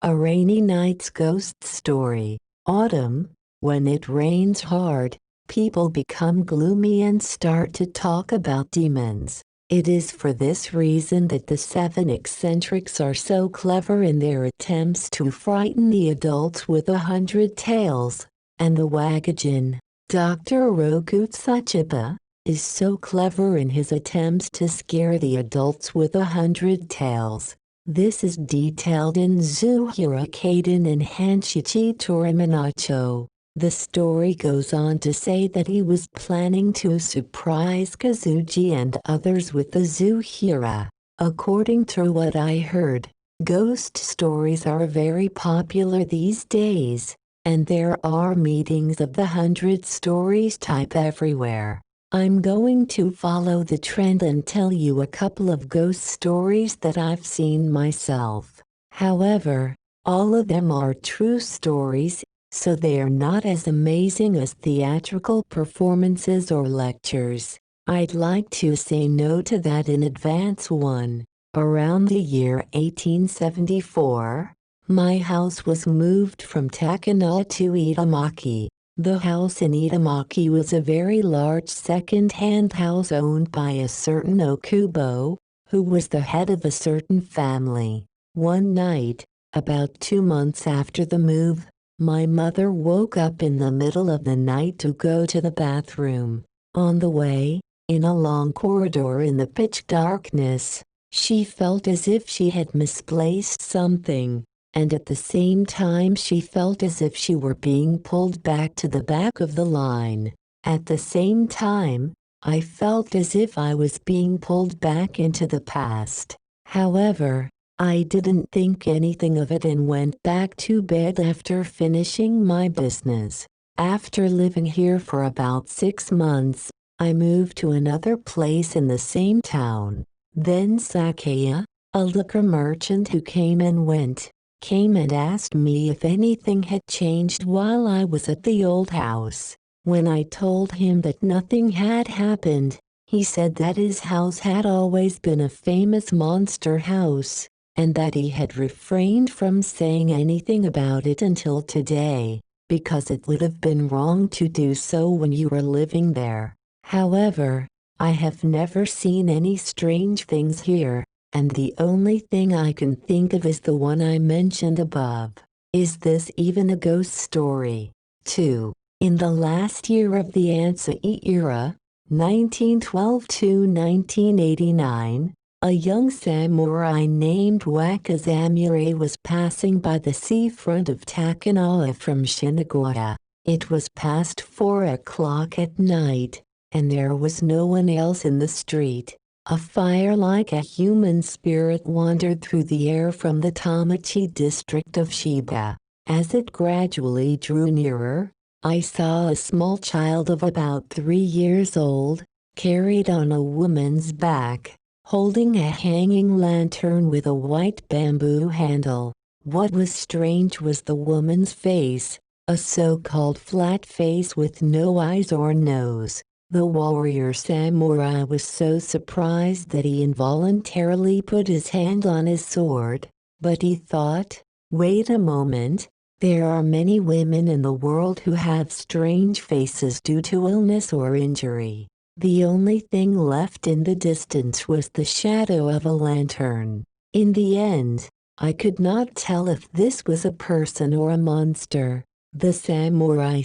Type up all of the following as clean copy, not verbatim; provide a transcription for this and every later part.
A rainy night's ghost story. Autumn. When it rains hard, people become gloomy and start to talk about demons. It is for this reason that the 7 eccentrics are so clever in their attempts to frighten the adults with 100 tales, and the Wagajin, Dr. Oroku Tsuchiba, is so clever in his attempts to scare the adults with 100 tales. This is detailed in Zuhira Kaiden and Hanshichi Tori Monogatari. The story goes on to say that he was planning to surprise Kazuji and others with the Zuhira. According to what I heard, ghost stories are very popular these days, and there are meetings of the 100 stories type everywhere. I'm going to follow the trend and tell you a couple of ghost stories that I've seen myself. However, all of them are true stories, so they are not as amazing as theatrical performances or lectures. I'd like to say no to that in advance. 1. Around the year 1874, my house was moved from Takanawa to Itamaki. The house in Itamaki was a very large second-hand house owned by a certain Okubo, who was the head of a certain family. One night, about 2 months after the move, my mother woke up in the middle of the night to go to the bathroom. On the way, in a long corridor in the pitch darkness, she felt as if she had misplaced something, and at the same time she felt as if she were being pulled back to the back of the line. At the same time, I felt as if I was being pulled back into the past. However, I didn't think anything of it and went back to bed after finishing my business. After living here for about 6 months, I moved to another place in the same town. Then Sakaya, a liquor merchant who came and asked me if anything had changed while I was at the old house. When I told him that nothing had happened, he said that his house had always been a famous monster house, and that he had refrained from saying anything about it until today, because it would have been wrong to do so when you were living there. However, I have never seen any strange things here, and the only thing I can think of is the one I mentioned above. Is this even a ghost story? 2. In the last year of the Ansei era, 1912 to 1989, a young samurai named Wakazamure was passing by the seafront of Takanawa from Shinagawa. It was past 4 o'clock at night, and there was no one else in the street. A fire like a human spirit wandered through the air from the Tamachi district of Shiba. As it gradually drew nearer, I saw a small child of about 3 years old, carried on a woman's back, holding a hanging lantern with a white bamboo handle. What was strange was the woman's face, a so-called flat face with no eyes or nose. The warrior samurai was so surprised that he involuntarily put his hand on his sword, but he thought, wait a moment, there are many women in the world who have strange faces due to illness or injury. The only thing left in the distance was the shadow of a lantern. In the end, I could not tell if this was a person or a monster. The samurai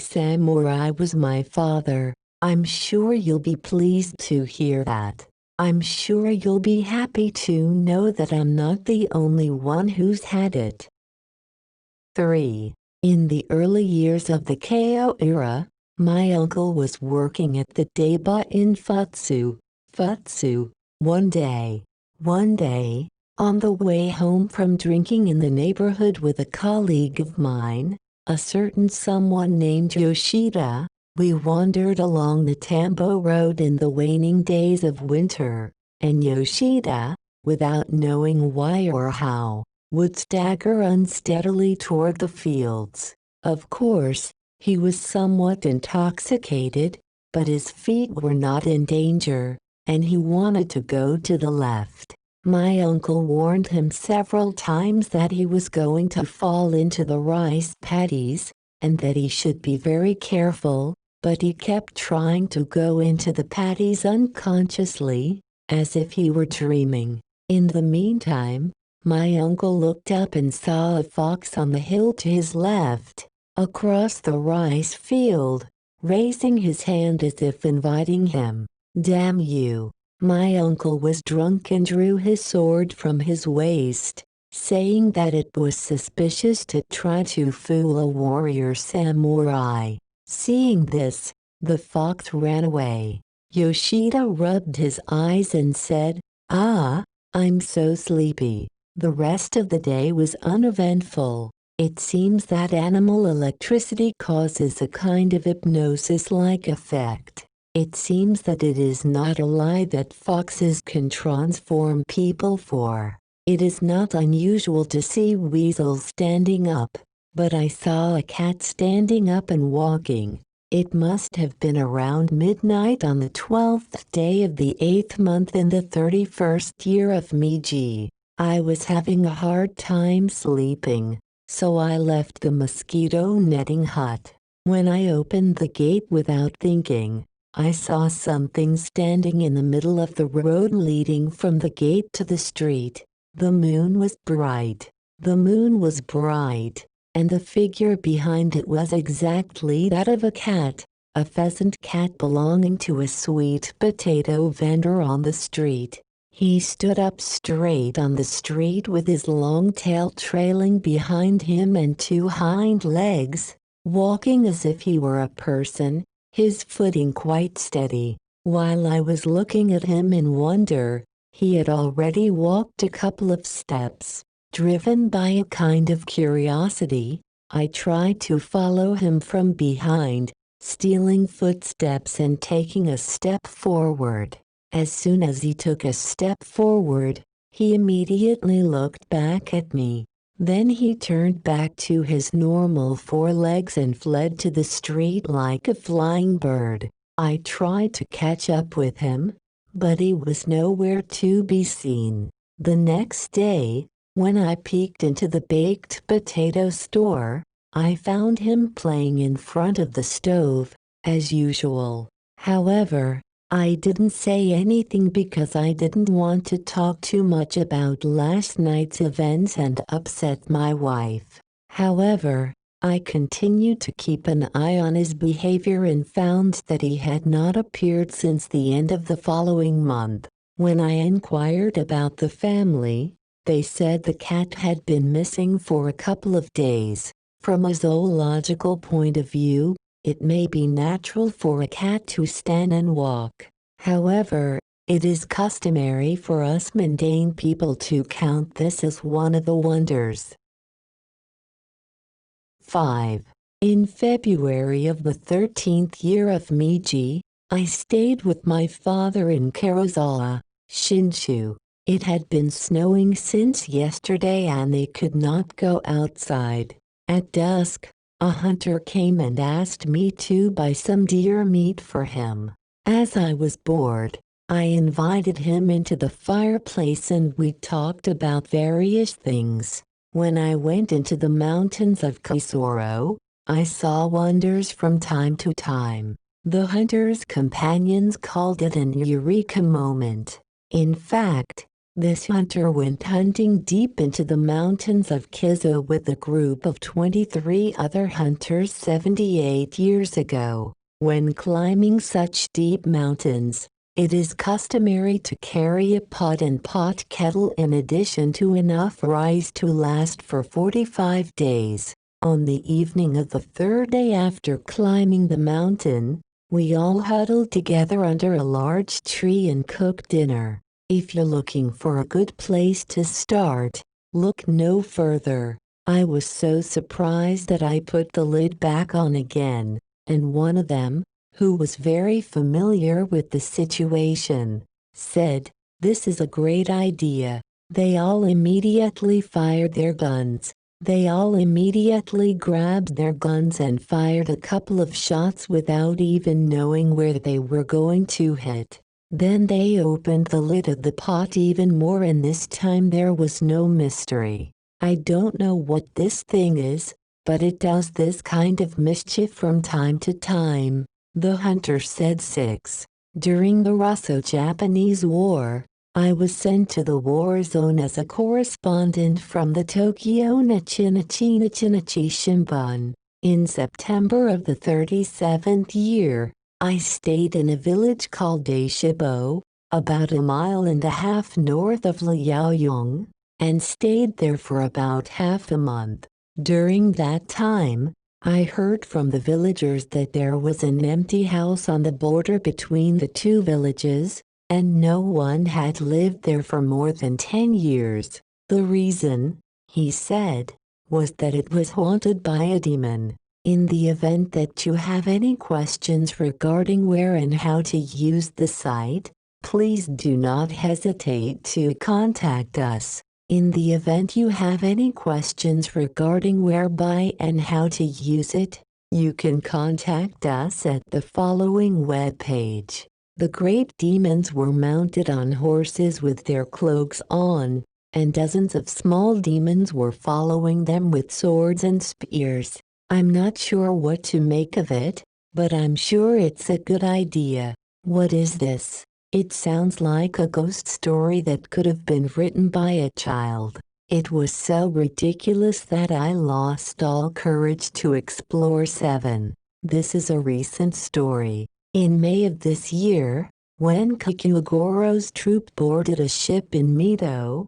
was my father. I'm sure you'll be pleased to hear that. I'm sure you'll be happy to know that I'm not the only one who's had it. 3. In the early years of the Keio era, my uncle was working at the Daiba in Futsu. One day, on the way home from drinking in the neighborhood with a colleague of mine, a certain someone named Yoshida, we wandered along the Tambo Road in the waning days of winter, and Yoshida, without knowing why or how, would stagger unsteadily toward the fields. Of course, he was somewhat intoxicated, but his feet were not in danger, and he wanted to go to the left. My uncle warned him several times that he was going to fall into the rice paddies, and that he should be very careful, but he kept trying to go into the paddies unconsciously, as if he were dreaming. In the meantime, my uncle looked up and saw a fox on the hill to his left, across the rice field, raising his hand as if inviting him. "Damn you!" My uncle was drunk and drew his sword from his waist, saying that it was suspicious to try to fool a warrior samurai. Seeing this, the fox ran away. Yoshida rubbed his eyes and said, "Ah, I'm so sleepy." The rest of the day was uneventful. It seems that animal electricity causes a kind of hypnosis-like effect. It seems that it is not a lie that foxes can transform people for. It is not unusual to see weasels standing up, but I saw a cat standing up and walking. It must have been around midnight on the 12th day of the 8th month in the 31st year of Meiji. I was having a hard time sleeping, so I left the mosquito netting hut. When I opened the gate without thinking, I saw something standing in the middle of the road leading from the gate to the street. The moon was bright. And the figure behind it was exactly that of a cat, a pheasant cat belonging to a sweet potato vendor on the street. He stood up straight on the street with his long tail trailing behind him and two hind legs, walking as if he were a person, his footing quite steady. While I was looking at him in wonder, he had already walked a couple of steps. Driven by a kind of curiosity, I tried to follow him from behind, stealing footsteps and taking a step forward. As soon as he took a step forward, he immediately looked back at me. Then he turned back to his normal four legs and fled to the street like a flying bird. I tried to catch up with him, but he was nowhere to be seen. The next day, when I peeked into the baked potato store, I found him playing in front of the stove, as usual. However, I didn't say anything because I didn't want to talk too much about last night's events and upset my wife. However, I continued to keep an eye on his behavior and found that he had not appeared since the end of the following month. When I inquired about the family, they said the cat had been missing for a couple of days. From a zoological point of view, it may be natural for a cat to stand and walk. However, it is customary for us mundane people to count this as one of the wonders. 5. In February of the 13th year of Meiji, I stayed with my father in Karuizawa, Shinshu. It had been snowing since yesterday and they could not go outside. At dusk, a hunter came and asked me to buy some deer meat for him. As I was bored, I invited him into the fireplace and we talked about various things. When I went into the mountains of Kisoro, I saw wonders from time to time. The hunter's companions called it an eureka moment. In fact, this hunter went hunting deep into the mountains of Kizo with a group of 23 other hunters 78 years ago. When climbing such deep mountains, it is customary to carry a pot and pot kettle in addition to enough rice to last for 45 days. On the evening of the third day after climbing the mountain, we all huddled together under a large tree and cooked dinner. If you're looking for a good place to start, look no further. I was so surprised that I put the lid back on again, and one of them, who was very familiar with the situation, said, "This is a great idea." They all immediately fired their guns. They all immediately grabbed their guns and fired a couple of shots without even knowing where they were going to hit. Then they opened the lid of the pot even more, and this time there was no mystery. I don't know what this thing is, but it does this kind of mischief from time to time, the hunter said. 6. During the Russo-Japanese War, I was sent to the war zone as a correspondent from the Tokyo Nichinichi Shimbun. In September of the 37th year, I stayed in a village called Daishibo, about 1.5 miles north of Liaoyong, and stayed there for about half a month. During that time, I heard from the villagers that there was an empty house on the border between the two villages, and no one had lived there for more than 10 years. The reason, he said, was that it was haunted by a demon. In the event that you have any questions regarding where and how to use the site, please do not hesitate to contact us. In the event you have any questions regarding whereby and how to use it, you can contact us at the following webpage. The great demons were mounted on horses with their cloaks on, and dozens of small demons were following them with swords and spears. I'm not sure what to make of it, but I'm sure it's a good idea. What is this? It sounds like a ghost story that could have been written by a child. It was so ridiculous that I lost all courage to explore. 7. This is a recent story. In May of this year, when Kakugoro's troop boarded a ship in Mito,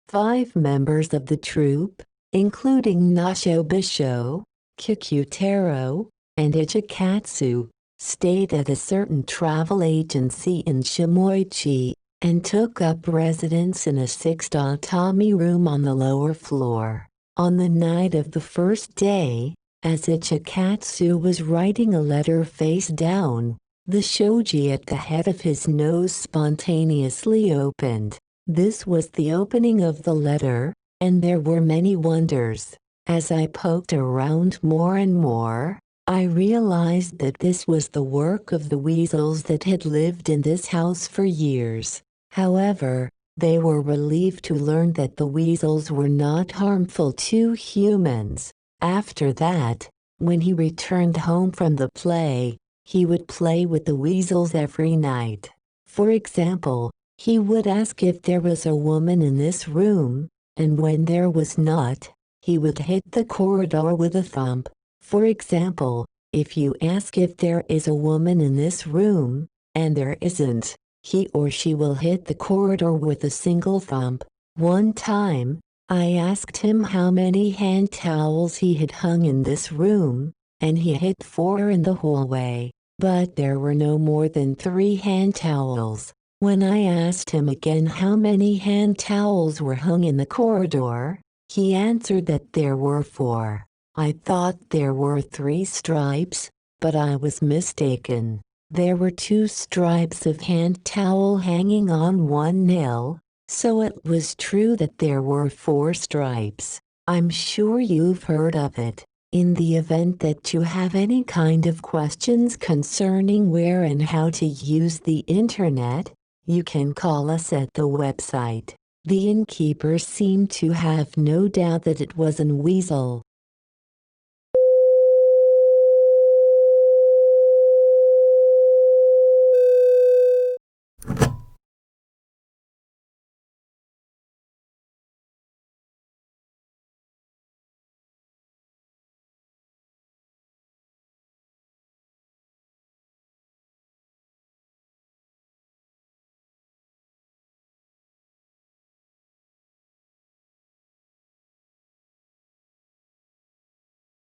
5 members of the troop, including Nasho Bisho, Kikutaro, and Ichikatsu, stayed at a certain travel agency in Shimoichi, and took up residence in a 6-tatami room on the lower floor. On the night of the first day, as Ichikatsu was writing a letter face down, the shoji at the head of his nose spontaneously opened. This was the opening of the letter, and there were many wonders. As I poked around more and more, I realized that this was the work of the weasels that had lived in this house for years. However, they were relieved to learn that the weasels were not harmful to humans. After that, when he returned home from the play, he would play with the weasels every night. For example, he would ask if there was a woman in this room, and when there was not, he would hit the corridor with a thump. For example, if you ask if there is a woman in this room, and there isn't, he or she will hit the corridor with a single thump. One time, I asked him how many hand towels he had hung in this room, and he hit 4 in the hallway, but there were no more than 3 hand towels. When I asked him again how many hand towels were hung in the corridor, he answered that there were 4. I thought there were 3 stripes, but I was mistaken. There were 2 stripes of hand towel hanging on one nail, so it was true that there were 4 stripes. I'm sure you've heard of it. In the event that you have any kind of questions concerning where and how to use the internet, you can call us at the website. The innkeeper seemed to have no doubt that it was an weasel.